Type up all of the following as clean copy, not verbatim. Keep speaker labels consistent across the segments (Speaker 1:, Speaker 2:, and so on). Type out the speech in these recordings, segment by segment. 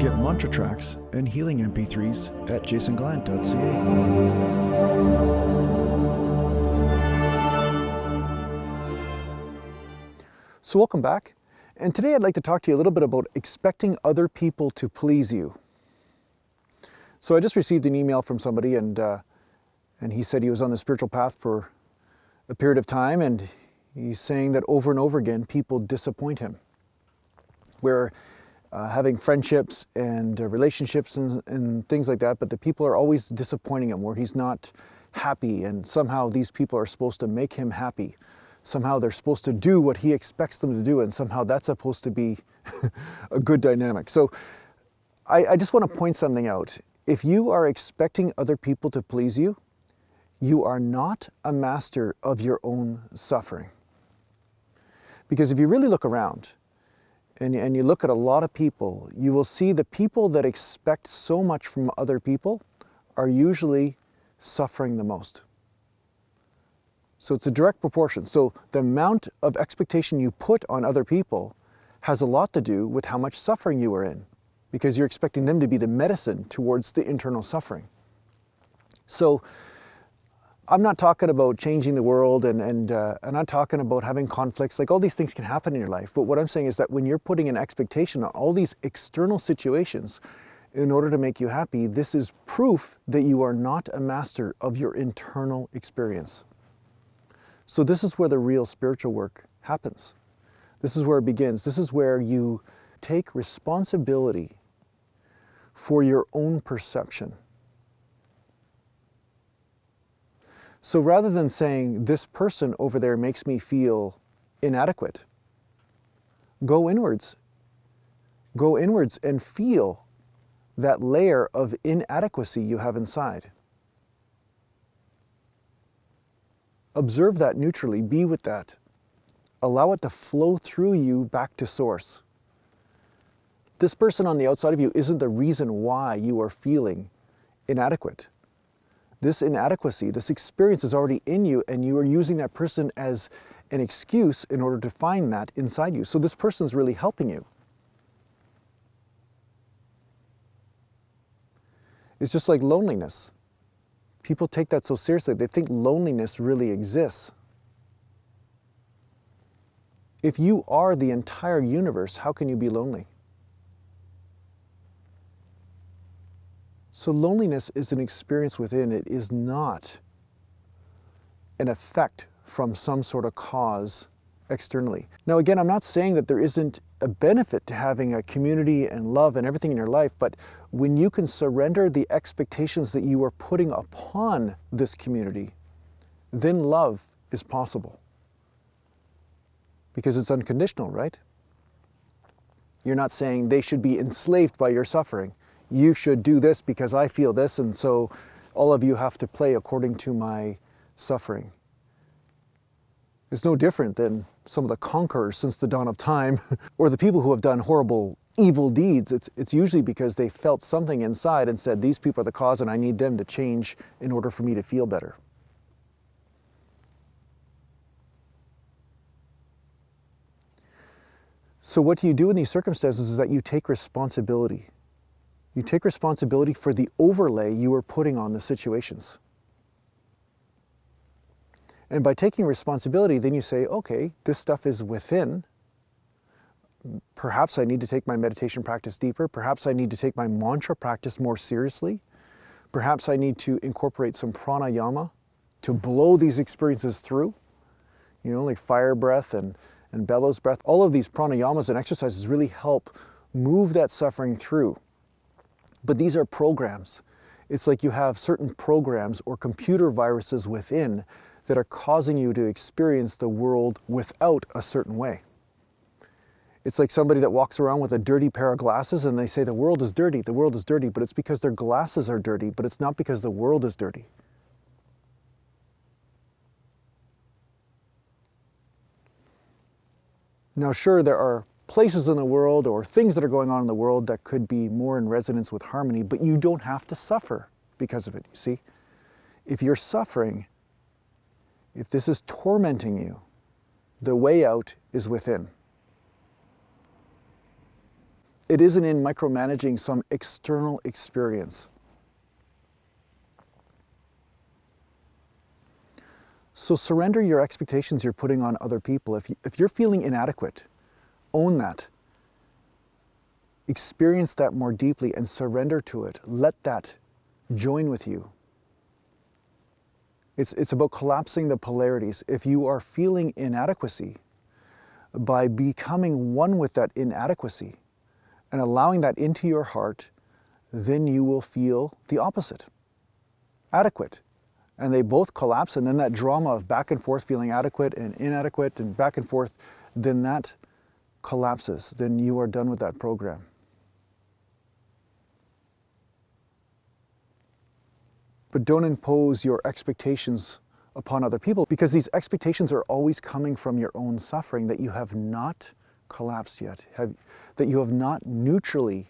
Speaker 1: Get mantra tracks and healing MP3s at JasonGallant.ca.
Speaker 2: So welcome back, and today I'd like to talk to you a little bit about expecting other people to please you. So I just received an email from somebody, and he said he was on the spiritual path for a period of time, and he's saying that over and over again people disappoint him. We're having friendships and relationships and things like that, but the people are always disappointing him, where he's not happy, and somehow these people are supposed to make him happy. Somehow they're supposed to do what he expects them to do, and somehow that's supposed to be a good dynamic. So I just want to point something out. If you are expecting other people to please you, you are not a master of your own suffering. Because if you really look around, and you look at a lot of people, you will see the people that expect so much from other people are usually suffering the most. So it's a direct proportion. So the amount of expectation you put on other people has a lot to do with how much suffering you are in, because you're expecting them to be the medicine towards the internal suffering. So I'm not talking about changing the world, and I'm not talking about having conflicts. Like, all these things can happen in your life. But what I'm saying is that when you're putting an expectation on all these external situations in order to make you happy, this is proof that you are not a master of your internal experience. So this is where the real spiritual work happens. This is where it begins. This is where you take responsibility for your own perception. So rather than saying, this person over there makes me feel inadequate, go inwards. Go inwards and feel that layer of inadequacy you have inside. Observe that neutrally, be with that. Allow it to flow through you back to source. This person on the outside of you isn't the reason why you are feeling inadequate. This inadequacy, this experience is already in you, and you are using that person as an excuse in order to find that inside you. So this person is really helping you. It's just like loneliness. People take that so seriously. They think loneliness really exists. If you are the entire universe, how can you be lonely? So loneliness is an experience within. It is not an effect from some sort of cause externally. Now again, I'm not saying that there isn't a benefit to having a community and love and everything in your life, but when you can surrender the expectations that you are putting upon this community, then love is possible. Because it's unconditional, right? You're not saying they should be enslaved by your suffering. You should do this because I feel this, and so all of you have to play according to my suffering. It's no different than some of the conquerors since the dawn of time, or the people who have done horrible, evil deeds. It's usually because they felt something inside and said, these people are the cause and I need them to change in order for me to feel better. So what you do in these circumstances is that you take responsibility. You take responsibility for the overlay you are putting on the situations. And by taking responsibility, then you say, okay, this stuff is within. Perhaps I need to take my meditation practice deeper. Perhaps I need to take my mantra practice more seriously. Perhaps I need to incorporate some pranayama to blow these experiences through. You know, like fire breath and bellows breath. All of these pranayamas and exercises really help move that suffering through. But these are programs. It's like you have certain programs or computer viruses within that are causing you to experience the world without a certain way. It's like somebody that walks around with a dirty pair of glasses and they say the world is dirty, but it's because their glasses are dirty, but it's not because the world is dirty. Now sure, there are places in the world or things that are going on in the world that could be more in resonance with harmony, but you don't have to suffer because of it, you see? If you're suffering, if this is tormenting you, the way out is within. It isn't in micromanaging some external experience. So surrender your expectations you're putting on other people. If you're feeling inadequate, own that. Experience that more deeply and surrender to it. Let that join with you. It's about collapsing the polarities. If you are feeling inadequacy, by becoming one with that inadequacy and allowing that into your heart, then you will feel the opposite, adequate. And they both collapse, and then that drama of back and forth feeling adequate and inadequate and back and forth, then that collapses. Then you are done with that program. But don't impose your expectations upon other people, because these expectations are always coming from your own suffering that you have not collapsed yet, that you have not neutrally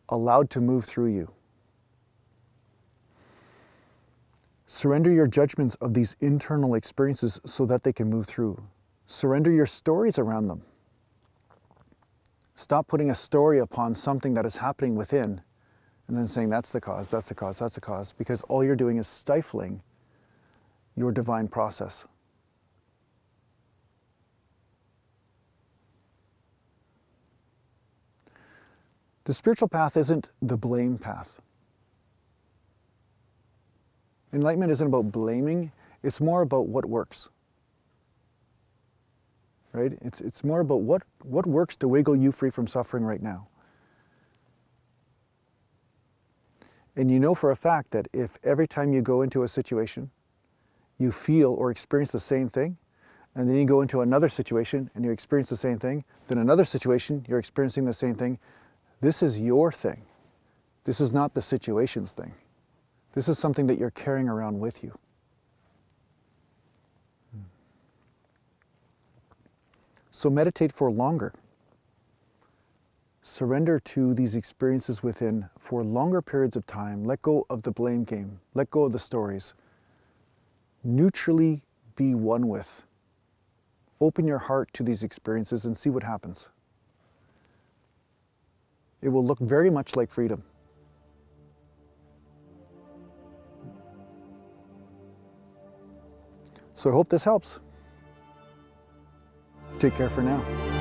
Speaker 2: allowed to move through you. Surrender your judgments of these internal experiences so that they can move through. Surrender your stories around them. Stop putting a story upon something that is happening within and then saying that's the cause, that's the cause, that's the cause, because all you're doing is stifling your divine process. The spiritual path isn't the blame path. Enlightenment isn't about blaming, it's more about what works. Right? It's more about what works to wiggle you free from suffering right now. And you know for a fact that if every time you go into a situation, you feel or experience the same thing, and then you go into another situation and you experience the same thing, then another situation, you're experiencing the same thing, this is your thing. This is not the situation's thing. This is something that you're carrying around with you. So meditate for longer. Surrender to these experiences within for longer periods of time. Let go of the blame game. Let go of the stories. Neutrally be one with. Open your heart to these experiences and see what happens. It will look very much like freedom. So I hope this helps. Take care for now.